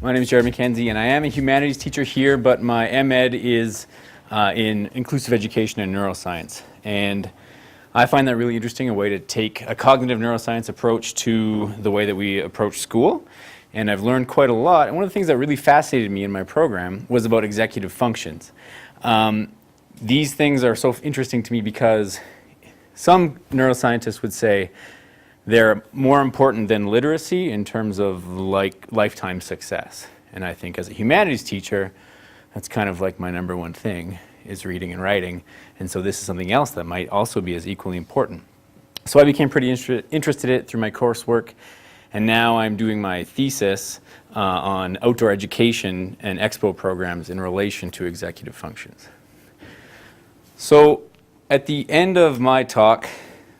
My name is McKenzie, and I am a humanities teacher here, but my MEd is in inclusive education and neuroscience. And I find that really interesting, a way to take a cognitive neuroscience approach to the way that we approach school. And I've learned quite a lot. And one of the things that really fascinated me in my program was about executive functions. These things are so interesting to me because some neuroscientists would say they're more important than literacy in terms of lifetime success. And I think as a humanities teacher, that's kind of like my number one thing, is reading and writing. And so this is something else that might also be as equally important. So I became pretty interested in it through my coursework. And now I'm doing my thesis on outdoor education and expo programs in relation to executive functions. So at the end of my talk,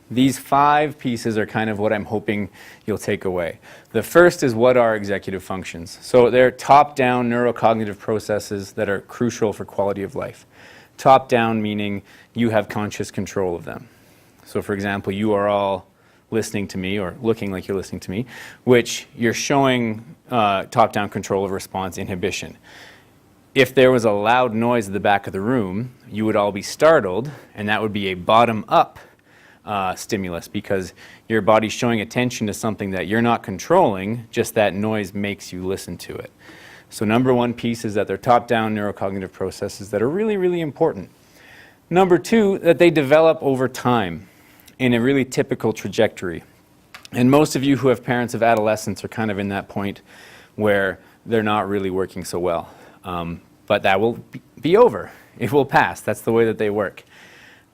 these 5 pieces are kind of what I'm hoping you'll take away. The first is, what are executive functions? So they're top-down neurocognitive processes that are crucial for quality of life. Top-down meaning you have conscious control of them. So for example, you are all listening to me, or looking like you're listening to me, which you're showing top-down control of response inhibition. If there was a loud noise at the back of the room, you would all be startled, and that would be a bottom-up stimulus, because your body's showing attention to something that you're not controlling, just that noise makes you listen to it. So number 1 piece is that they're top-down neurocognitive processes that are really, really important. Number 2, that they develop over time in a really typical trajectory. And most of you who have parents of adolescents are kind of in that point where they're not really working so well. But that will be over. It will pass. That's the way that they work.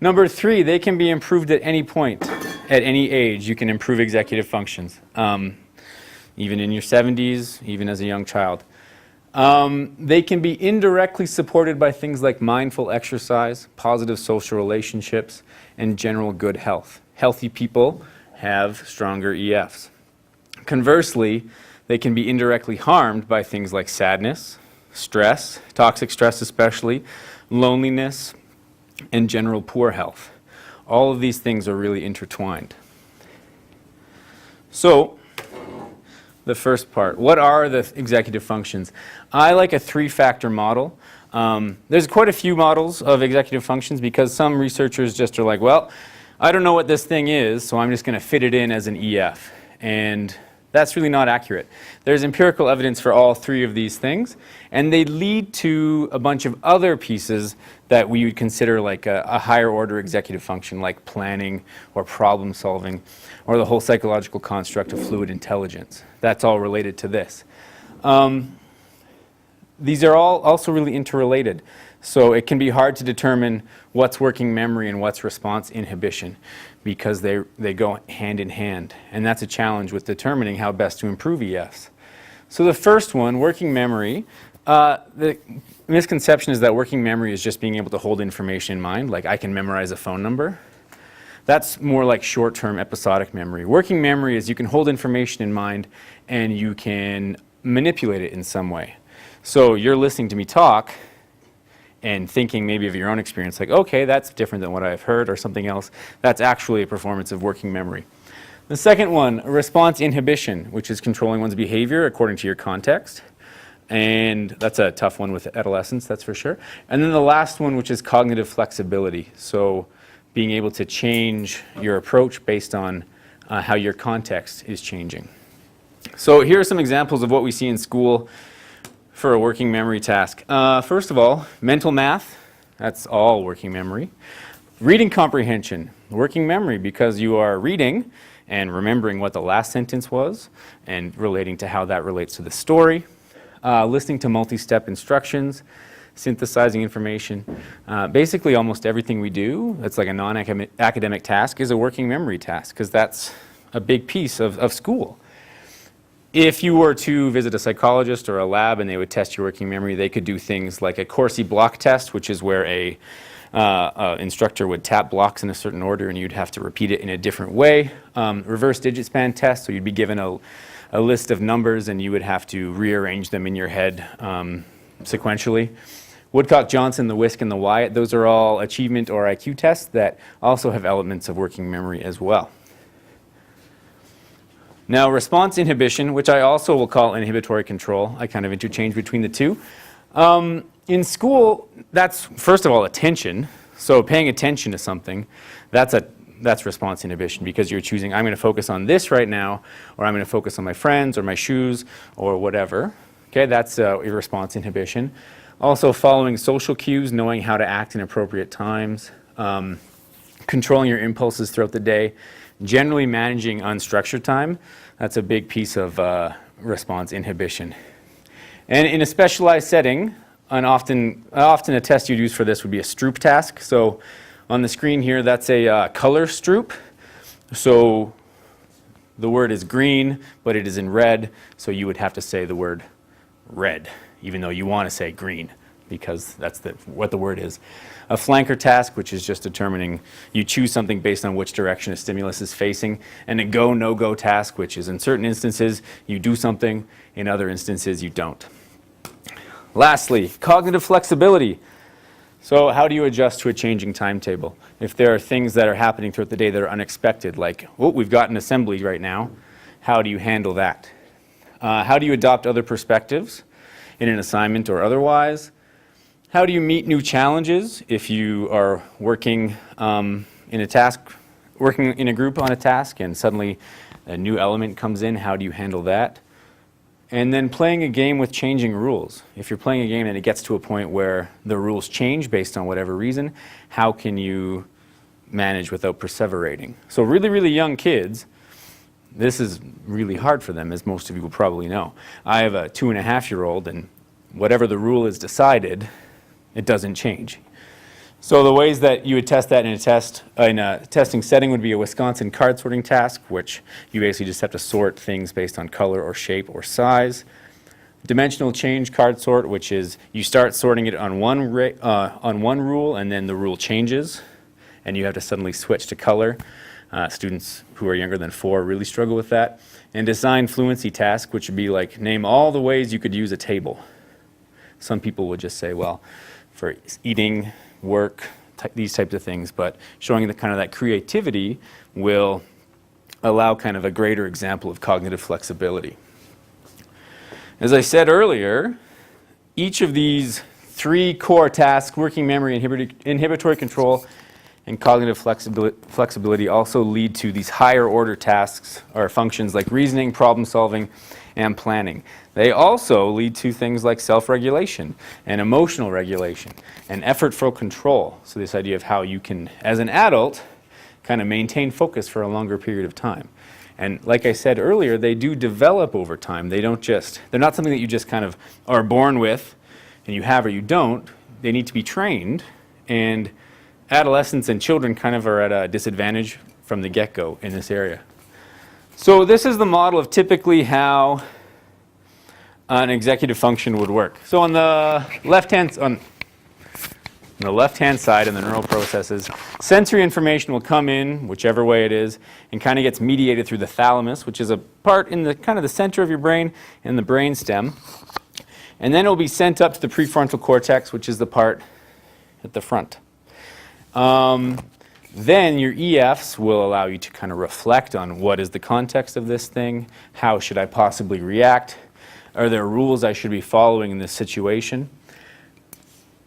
Number 3, they can be improved at any point, at any age. You can improve executive functions, even in your 70s, even as a young child. They can be indirectly supported by things like mindful exercise, positive social relationships, and general good health. Healthy people have stronger EFs. Conversely, they can be indirectly harmed by things like sadness, stress, toxic stress especially, loneliness, and general poor health. All of these things are really intertwined. So, the first part, what are the executive functions? I like a 3-factor model. There's quite a few models of executive functions because some researchers just are like, well, I don't know what this thing is, so I'm just going to fit it in as an EF. And that's really not accurate. There's empirical evidence for all 3 of these things, and they lead to a bunch of other pieces that we would consider like a higher order executive function, like planning or problem solving, or the whole psychological construct of fluid intelligence. That's all related to this. These are all also really interrelated. So it can be hard to determine what's working memory and what's response inhibition, because they go hand in hand. And that's a challenge with determining how best to improve EFs. So the first one, working memory, the misconception is that working memory is just being able to hold information in mind, like I can memorize a phone number. That's more like short-term episodic memory. Working memory is you can hold information in mind and you can manipulate it in some way. So you're listening to me talk and thinking maybe of your own experience, like, okay, that's different than what I've heard or something else. That's actually a performance of working memory. The second one, response inhibition, which is controlling one's behavior according to your context. And that's a tough one with adolescents, that's for sure. And then the last one, which is cognitive flexibility. So being able to change your approach based on how your context is changing. So here are some examples of what we see in school for a working memory task. First of all, mental math, that's all working memory. Reading comprehension, working memory, because you are reading and remembering what the last sentence was and relating to how that relates to the story. Listening to multi-step instructions, synthesizing information. Basically almost everything we do that's like a non-academic task is a working memory task, because that's a big piece of school. If you were to visit a psychologist or a lab and they would test your working memory, they could do things like a Corsi block test, which is where a instructor would tap blocks in a certain order and you'd have to repeat it in a different way. Reverse digit span test, so you'd be given a list of numbers and you would have to rearrange them in your head sequentially. Woodcock-Johnson, the Whisk, and the Wyatt, those are all achievement or IQ tests that also have elements of working memory as well. Now, response inhibition, which I also will call inhibitory control, I kind of interchange between the two. In school, that's, first of all, attention. So paying attention to something, that's response inhibition, because you're choosing, I'm going to focus on this right now, or I'm going to focus on my friends or my shoes or whatever. Okay, that's response inhibition. Also following social cues, knowing how to act in appropriate times, controlling your impulses throughout the day, generally managing unstructured time. That's a big piece of response inhibition. And in a specialized setting, often a test you'd use for this would be a Stroop task. So on the screen here, that's a color Stroop. So the word is green, but it is in red, so you would have to say the word red, even though you want to say green, because that's what the word is. A flanker task, which is just determining, you choose something based on which direction a stimulus is facing. And a go, no-go task, which is in certain instances you do something, in other instances you don't. Lastly, cognitive flexibility. So how do you adjust to a changing timetable? If there are things that are happening throughout the day that are unexpected, like, oh, we've got an assembly right now, how do you handle that? How do you adopt other perspectives in an assignment or otherwise? How do you meet new challenges if you are working in a group on a task and suddenly a new element comes in? How do you handle that? And then playing a game with changing rules. If you're playing a game and it gets to a point where the rules change based on whatever reason, how can you manage without perseverating? So really, really young kids, this is really hard for them, as most of you will probably know. I have a 2.5-year-old, and whatever the rule is decided, it doesn't change. So the ways that you would test that in a testing setting would be a Wisconsin card sorting task, which you basically just have to sort things based on color or shape or size. Dimensional change card sort, which is you start sorting it on one rule, and then the rule changes, and you have to suddenly switch to color. Students who are younger than 4 really struggle with that. And design fluency task, which would be like, name all the ways you could use a table. Some people would just say, well, for eating, work, these types of things, but showing the kind of that creativity will allow kind of a greater example of cognitive flexibility. As I said earlier, each of these 3 core tasks, working memory, inhibitory control, and cognitive flexibility also lead to these higher order tasks or functions like reasoning, problem solving, and planning. They also lead to things like self-regulation and emotional regulation and effortful control. So this idea of how you can, as an adult, kind of maintain focus for a longer period of time. And like I said earlier, they do develop over time. They're not something that you just kind of are born with and you have or you don't. They need to be trained, and adolescents and children kind of are at a disadvantage from the get-go in this area. So this is the model of typically how an executive function would work. So on the left-hand side in the neural processes, sensory information will come in, whichever way it is, and kind of gets mediated through the thalamus, which is a part in the kind of the center of your brain, in the brain stem. And then it will be sent up to the prefrontal cortex, which is the part at the front. Then your EFs will allow you to kind of reflect on what is the context of this thing, how should I possibly react, are there rules I should be following in this situation.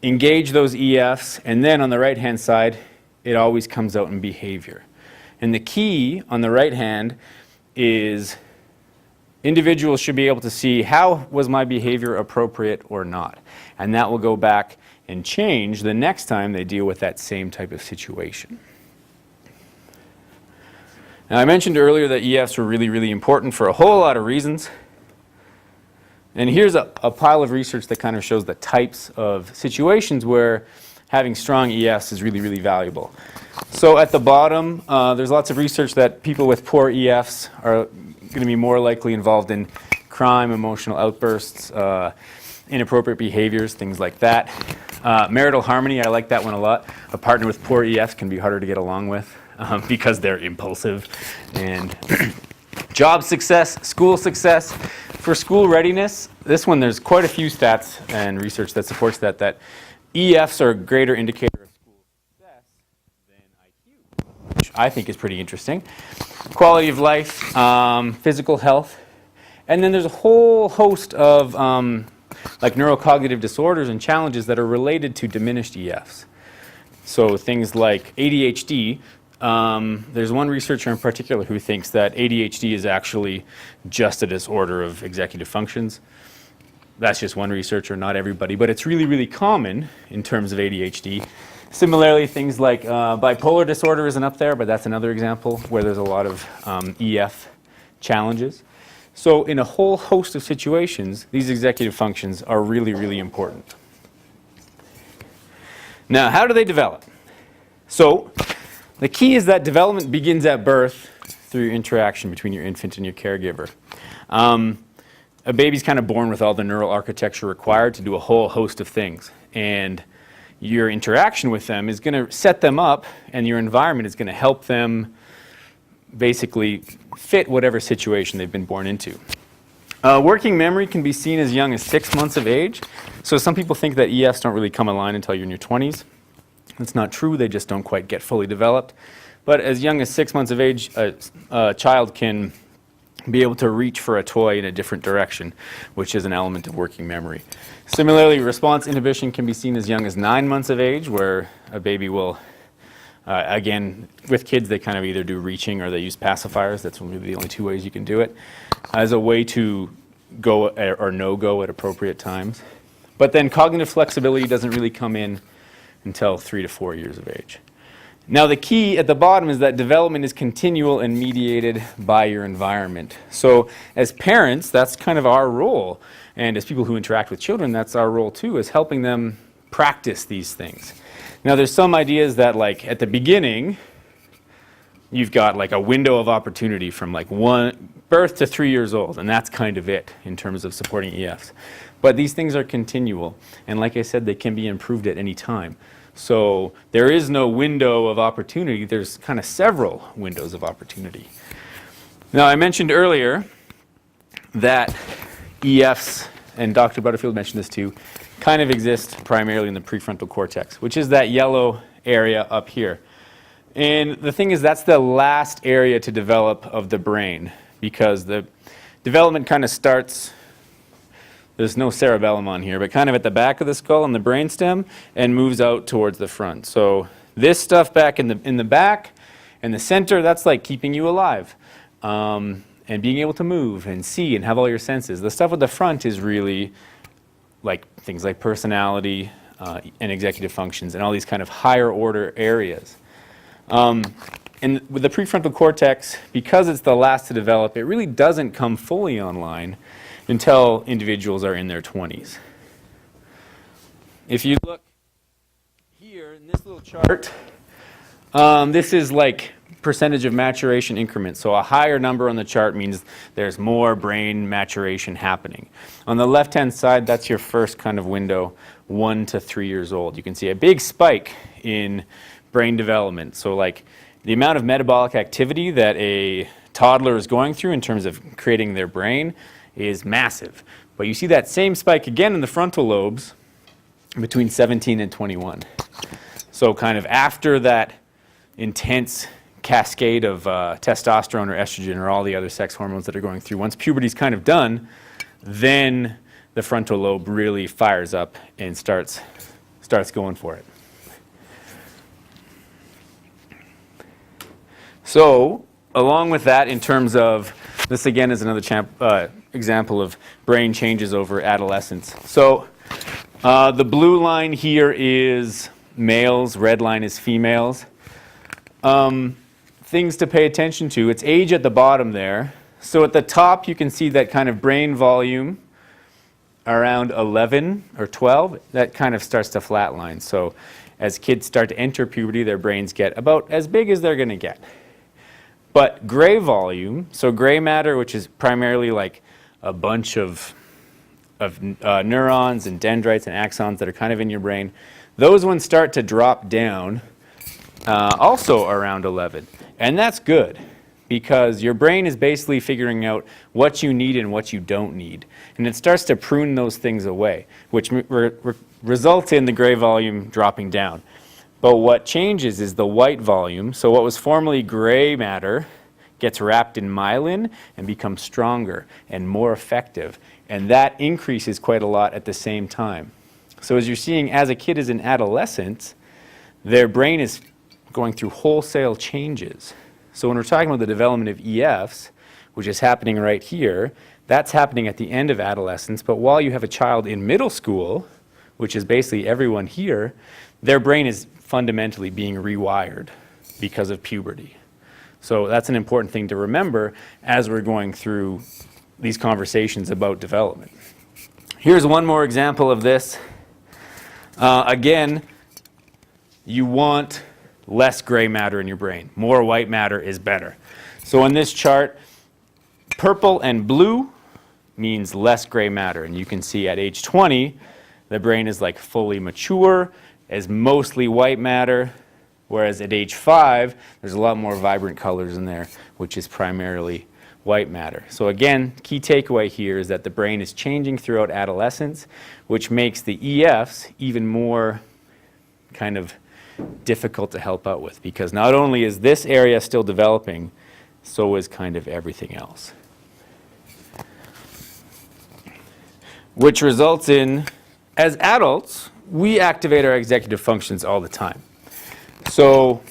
Engage those EFs, and then on the right hand side it always comes out in behavior. And the key on the right hand is individuals should be able to see how was my behavior appropriate or not, and that will go back and change the next time they deal with that same type of situation. Now, I mentioned earlier that EFs were really, really important for a whole lot of reasons. And here's a pile of research that kind of shows the types of situations where having strong EFs is really, really valuable. So at the bottom, there's lots of research that people with poor EFs are going to be more likely involved in crime, emotional outbursts, inappropriate behaviors, things like that. Marital harmony, I like that one a lot. A partner with poor EFs can be harder to get along with because they're impulsive. And job success, school success. For school readiness, this one there's quite a few stats and research that supports that EFs are a greater indicator of school success than IQ, which I think is pretty interesting. Quality of life, physical health, and then there's a whole host of like neurocognitive disorders and challenges that are related to diminished EFs. So things like ADHD, there's one researcher in particular who thinks that ADHD is actually just a disorder of executive functions. That's just one researcher, not everybody, but it's really, really common in terms of ADHD. Similarly, things like bipolar disorder isn't up there, but that's another example where there's a lot of EF challenges. So in a whole host of situations, these executive functions are really, really important. Now, how do they develop? So the key is that development begins at birth through interaction between your infant and your caregiver. A baby's kind of born with all the neural architecture required to do a whole host of things. And your interaction with them is going to set them up, and your environment is going to help them basically fit whatever situation they've been born into. Working memory can be seen as young as 6 months of age. So some people think that EFs don't really come online until you're in your 20s. That's not true. They just don't quite get fully developed. But as young as 6 months of age, a child can be able to reach for a toy in a different direction, which is an element of working memory. Similarly, response inhibition can be seen as young as 9 months of age, where a baby will, again, with kids, they kind of either do reaching or they use pacifiers. That's really the only two ways you can do it, as a way to go or no-go at appropriate times. But then cognitive flexibility doesn't really come in until 3 to 4 years of age. Now the key at the bottom is that development is continual and mediated by your environment. So as parents, that's kind of our role. And as people who interact with children, that's our role too, is helping them practice these things. Now there's some ideas that like at the beginning, you've got like a window of opportunity from like birth to 3 years old, and that's kind of it in terms of supporting EFs. But these things are continual, and like I said, they can be improved at any time. So there is no window of opportunity, there's kind of several windows of opportunity. Now I mentioned earlier that EFs, and Dr. Butterfield mentioned this too, kind of exist primarily in the prefrontal cortex, which is that yellow area up here. And the thing is, that's the last area to develop of the brain, because the development kind of starts, there's no cerebellum on here, but kind of at the back of the skull and the brainstem, and moves out towards the front. So this stuff back in the back and the center, that's like keeping you alive, and being able to move and see and have all your senses. The stuff at the front is really like things like personality and executive functions and all these kind of higher order areas. And with the prefrontal cortex, because it's the last to develop, it really doesn't come fully online until individuals are in their 20s. If you look here in this little chart, this is like percentage of maturation increments. So a higher number on the chart means there's more brain maturation happening. On the left-hand side, that's your first kind of window, 1 to 3 years old. You can see a big spike in brain development. So like the amount of metabolic activity that a toddler is going through in terms of creating their brain is massive. But you see that same spike again in the frontal lobes between 17 and 21. So kind of after that intense cascade of testosterone or estrogen or all the other sex hormones that are going through, once puberty's kind of done, then the frontal lobe really fires up and starts going for it. So along with that, in terms of, this again is another example of brain changes over adolescence. So the blue line here is males, red line is females. Things to pay attention to, it's age at the bottom there. So at the top you can see that kind of brain volume around 11 or 12, that kind of starts to flatline. So as kids start to enter puberty, their brains get about as big as they're going to get. But gray volume, so gray matter, which is primarily like a bunch of neurons and dendrites and axons that are kind of in your brain, those ones start to drop down also around 11. And that's good, because your brain is basically figuring out what you need and what you don't need. And it starts to prune those things away, which results in the gray volume dropping down. But what changes is the white volume. So what was formerly gray matter gets wrapped in myelin and becomes stronger and more effective. And that increases quite a lot at the same time. So as you're seeing, as a kid is an adolescent, their brain is going through wholesale changes. So when we're talking about the development of EFs, which is happening right here, that's happening at the end of adolescence. But while you have a child in middle school, which is basically everyone here, their brain is fundamentally being rewired because of puberty. So that's an important thing to remember as we're going through these conversations about development. Here's one more example of this. Again, you want less gray matter in your brain. More white matter is better. So on this chart, purple and blue means less gray matter. And you can see at age 20, the brain is like fully mature, is mostly white matter, whereas at age 5, there's a lot more vibrant colors in there, which is primarily white matter. So again, key takeaway here is that the brain is changing throughout adolescence, which makes the EFs even more kind of difficult to help out with, because not only is this area still developing, so is kind of everything else. Which results in, as adults, we activate our executive functions all the time. So,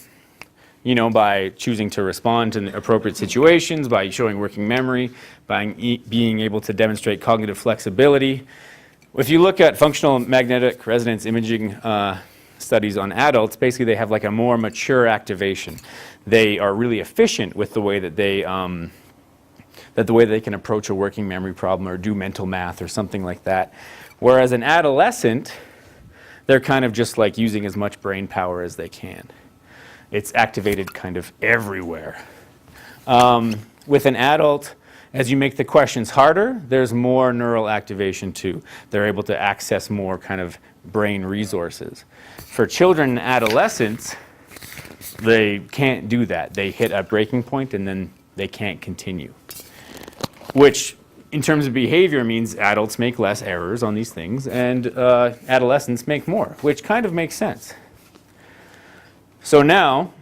you know, by choosing to respond in appropriate situations, by showing working memory, by being able to demonstrate cognitive flexibility. If you look at functional magnetic resonance imaging studies on adults, basically they have like a more mature activation. They are really efficient with the way that they can approach a working memory problem or do mental math or something like that. Whereas an adolescent, they're kind of just like using as much brain power as they can. It's activated kind of everywhere. With an adult, as you make the questions harder, there's more neural activation too. They're able to access more kind of brain resources. For children and adolescents, they can't do that. They hit a breaking point and then they can't continue. Which, in terms of behavior, means adults make less errors on these things and adolescents make more, which kind of makes sense. So now,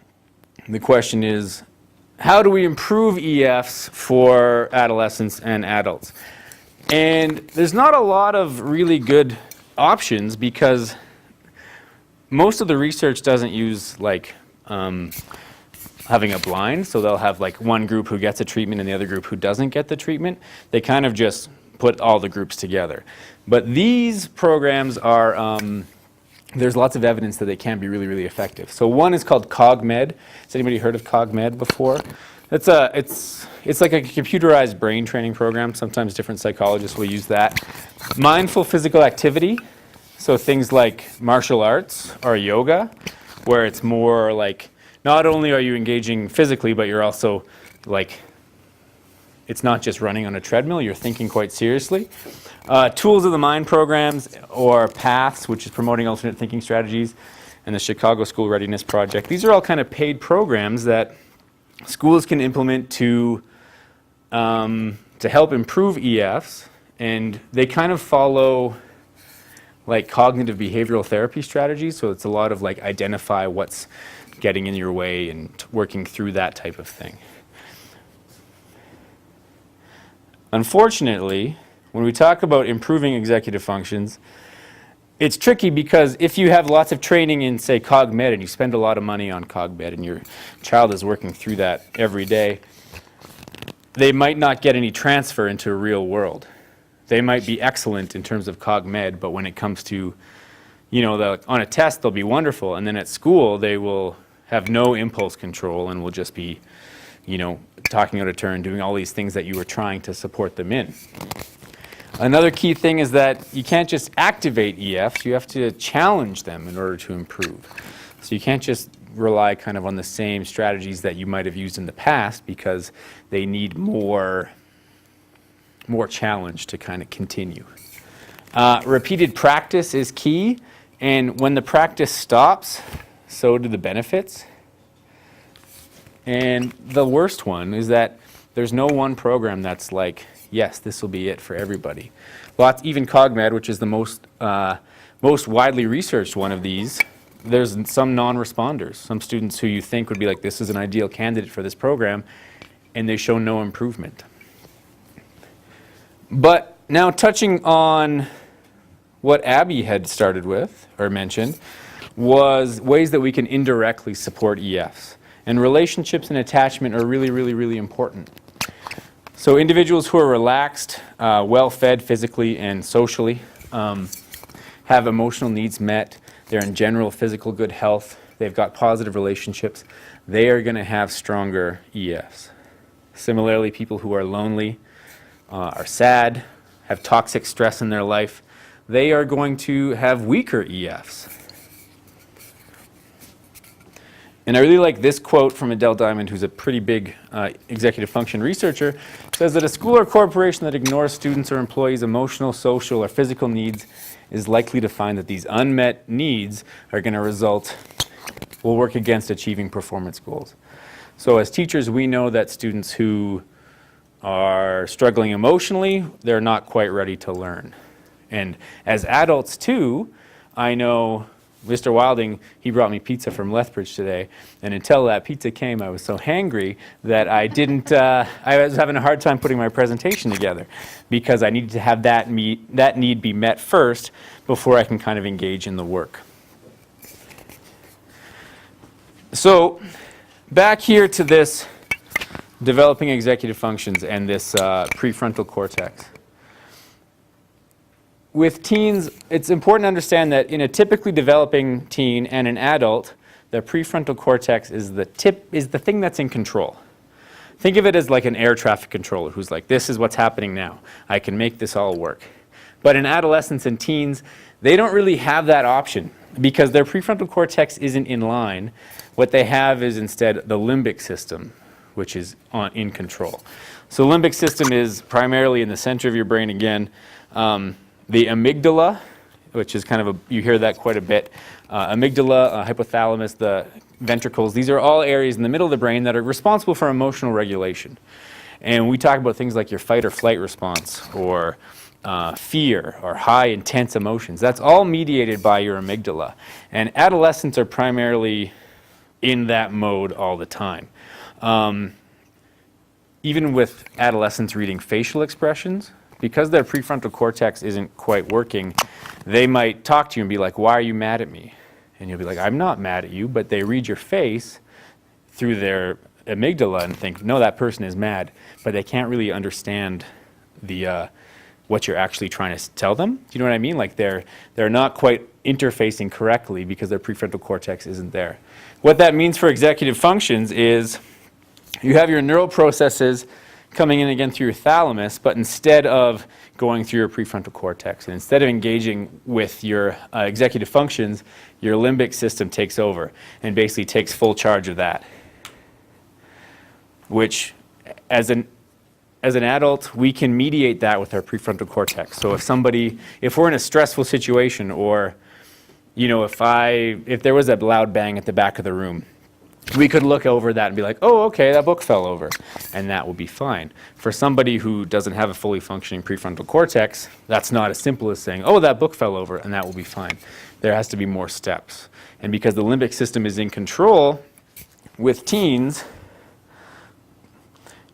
the question is, how do we improve EFs for adolescents and adults? And there's not a lot of really good options because most of the research doesn't use like having a blind, so they'll have like one group who gets a treatment and the other group who doesn't get the treatment. They kind of just put all the groups together. But these programs are, there's lots of evidence that they can be really, really effective. So one is called CogMed. Has anybody heard of CogMed before? It's like a computerized brain training program. Sometimes different psychologists will use that. Mindful physical activity, so things like martial arts or yoga, where it's more like, not only are you engaging physically, but you're also like, it's not just running on a treadmill, you're thinking quite seriously. Tools of the Mind programs, or PATHs, which is promoting alternate thinking strategies, and the Chicago School Readiness Project. These are all kind of paid programs that schools can implement to help improve EFs, and they kind of follow like cognitive behavioral therapy strategies. So it's a lot of like identify what's getting in your way and working through that type of thing. Unfortunately, when we talk about improving executive functions, it's tricky because if you have lots of training in, say, CogMed, and you spend a lot of money on CogMed, and your child is working through that every day, they might not get any transfer into a real world. They might be excellent in terms of CogMed, but when it comes to, you know, on a test, they'll be wonderful, and then at school, they will have no impulse control and will just be, you know, talking out of turn, doing all these things that you were trying to support them in. Another key thing is that you can't just activate EFs, you have to challenge them in order to improve. So you can't just rely kind of on the same strategies that you might have used in the past because they need more challenge to kind of continue. Repeated practice is key, and when the practice stops, so do the benefits. And the worst one is that there's no one program that's like, yes, this will be it for everybody. Even CogMed, which is the most widely researched one of these there's some non-responders, some students who you think would be like, this is an ideal candidate for this program, and they show no improvement. But now touching on what Abby had started with, or mentioned, was ways that we can indirectly support EFs. And relationships and attachment are really, really, really important. So individuals who are relaxed, well-fed physically and socially, have emotional needs met, they're in general physical good health, they've got positive relationships, they are going to have stronger EFs. Similarly, people who are lonely, are sad, have toxic stress in their life, they are going to have weaker EFs. And I really like this quote from Adele Diamond, who's a pretty big executive function researcher. It says that a school or corporation that ignores students or employees' emotional, social, or physical needs is likely to find that these unmet needs are going to will work against achieving performance goals. So as teachers, we know that students who are struggling emotionally, they're not quite ready to learn. And as adults too, I know Mr. Wilding, he brought me pizza from Lethbridge today, and until that pizza came, I was so hangry that I was having a hard time putting my presentation together because I needed to have that need be met first before I can kind of engage in the work. So back here to this developing executive functions and this prefrontal cortex. With teens, it's important to understand that in a typically developing teen and an adult, the prefrontal cortex is the thing that's in control. Think of it as like an air traffic controller who's like, this is what's happening now. I can make this all work. But in adolescents and teens, they don't really have that option because their prefrontal cortex isn't in line. What they have is instead the limbic system, which is in control. So limbic system is primarily in the center of your brain again. The amygdala, which is kind of you hear that quite a bit. Amygdala, hypothalamus, the ventricles, these are all areas in the middle of the brain that are responsible for emotional regulation. And we talk about things like your fight or flight response or fear or high intense emotions. That's all mediated by your amygdala. And adolescents are primarily in that mode all the time. Even with adolescents reading facial expressions, because their prefrontal cortex isn't quite working, they might talk to you and be like, why are you mad at me? And you'll be like, I'm not mad at you, but they read your face through their amygdala and think, no, that person is mad, but they can't really understand what you're actually trying to tell them. Do you know what I mean? Like they're not quite interfacing correctly because their prefrontal cortex isn't there. What that means for executive functions is you have your neural processes coming in again through your thalamus, but instead of going through your prefrontal cortex, and instead of engaging with your executive functions, your limbic system takes over and basically takes full charge of that. Which, as an adult, we can mediate that with our prefrontal cortex. So if we're in a stressful situation, or if there was a loud bang at the back of the room, we could look over that and be like, oh, okay, that book fell over, and that will be fine. For somebody who doesn't have a fully functioning prefrontal cortex, that's not as simple as saying, oh, that book fell over, and that will be fine. There has to be more steps. And because the limbic system is in control with teens,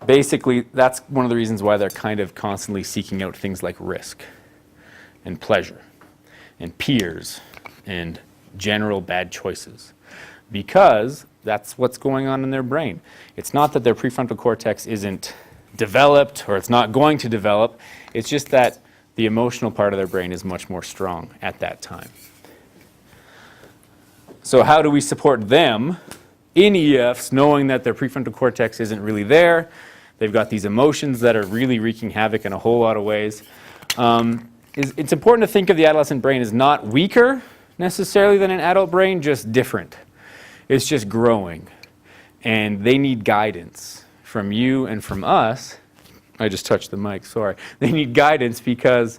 basically that's one of the reasons why they're kind of constantly seeking out things like risk and pleasure and peers and general bad choices, because that's what's going on in their brain. It's not that their prefrontal cortex isn't developed or it's not going to develop. It's just that the emotional part of their brain is much more strong at that time. So how do we support them in EFs knowing that their prefrontal cortex isn't really there? They've got these emotions that are really wreaking havoc in a whole lot of ways. It's important to think of the adolescent brain as not weaker necessarily than an adult brain, just different. It's just growing, and they need guidance from you and from us. I just touched the mic, sorry. They need guidance because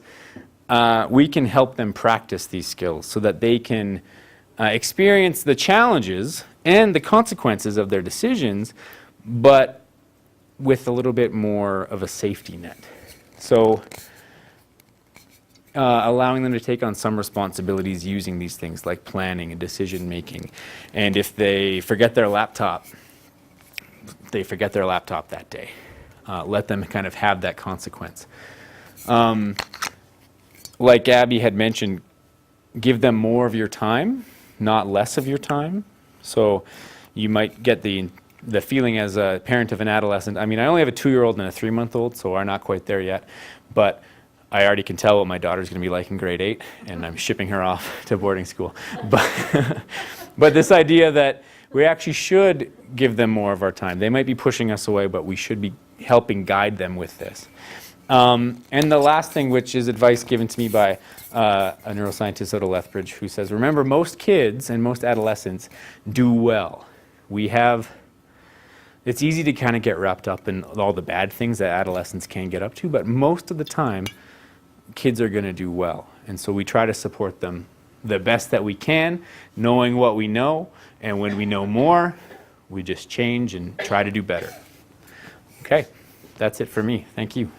we can help them practice these skills so that they can experience the challenges and the consequences of their decisions, but with a little bit more of a safety net. So allowing them to take on some responsibilities using these things like planning and decision making. And if they forget their laptop, they forget their laptop that day. Let them kind of have that consequence. Like Abby had mentioned, give them more of your time, not less of your time. So you might get the feeling as a parent of an adolescent. I mean, I only have a 2-year-old and a 3-month-old, so we're not quite there yet. But I already can tell what my daughter's going to be like in grade 8, and I'm shipping her off to boarding school. But this idea that we actually should give them more of our time. They might be pushing us away, but we should be helping guide them with this. And the last thing, which is advice given to me by a neuroscientist out of Lethbridge, who says, remember, most kids and most adolescents do well. It's easy to kind of get wrapped up in all the bad things that adolescents can get up to, but most of the time, kids are going to do well. And so we try to support them the best that we can, knowing what we know, and when we know more, we just change and try to do better. Okay, that's it for me. Thank you.